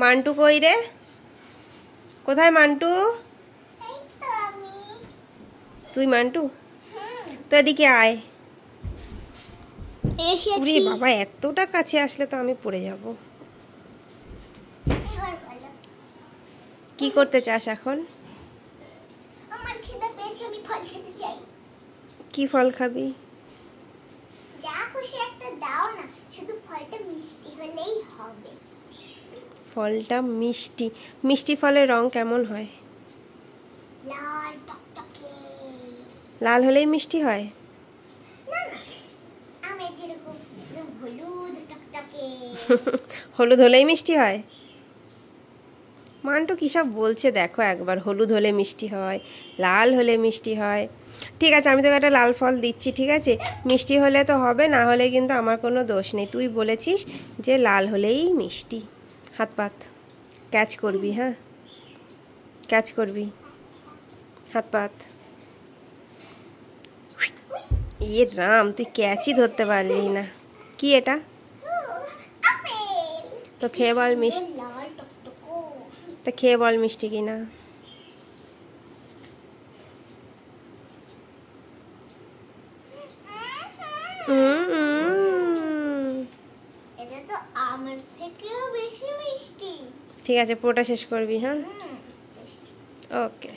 Mantoux কই রে? কোথায় মান্টু? তুই মান্টু? তো এদিকে আয়। উরে বাবা, এতটা কাছে আসলে তো আমি পড়ে যাব। কি করতে চাস এখন? আমার খিদে পেয়েছে, আমি ফল খেতে চাই। কি ফল খাবি? যা খুশি একটা দাও না, শুধু ফলটা মিষ্টি হলেই হবে। ফলটা মিষ্টি? মিষ্টি ফলের রং কেমন হয়? লাল টকটকে। লাল হলেই মিষ্টি হয়? না না, আমি যেরকম হলুদ টকটকে। হলুদ হলেই মিষ্টি হয়? মান্টু কী সব বলছে দেখো একবার। হলুদ হলে মিষ্টি হয়, লাল হলে মিষ্টি হয়। ঠিক আছে, আমি তোকে একটা লাল ফল দিচ্ছি, ঠিক আছে? মিষ্টি হলে তো হবে, না হলে কিন্তু আমার কোনো দোষ নেই। তুই বলেছিস যে লাল হলেই মিষ্টি। হাত পাত, ক্যাচ করবি, হ্যাঁ ক্যাচ করবি। হাত পাত। ইয়ে রাম, তুই ক্যাচই ধরতে পারলি না। কি এটা? আপেল। তো খেয়ে বল মিষ্টি। লাল টকটকে। তো খেয়ে বল মিষ্টি কিনা। এটা তো আমার থেকেও বেশি মিষ্টি। ঠিক আছে, পুরোটা শেষ করবি, হ্যাঁ? ওকে।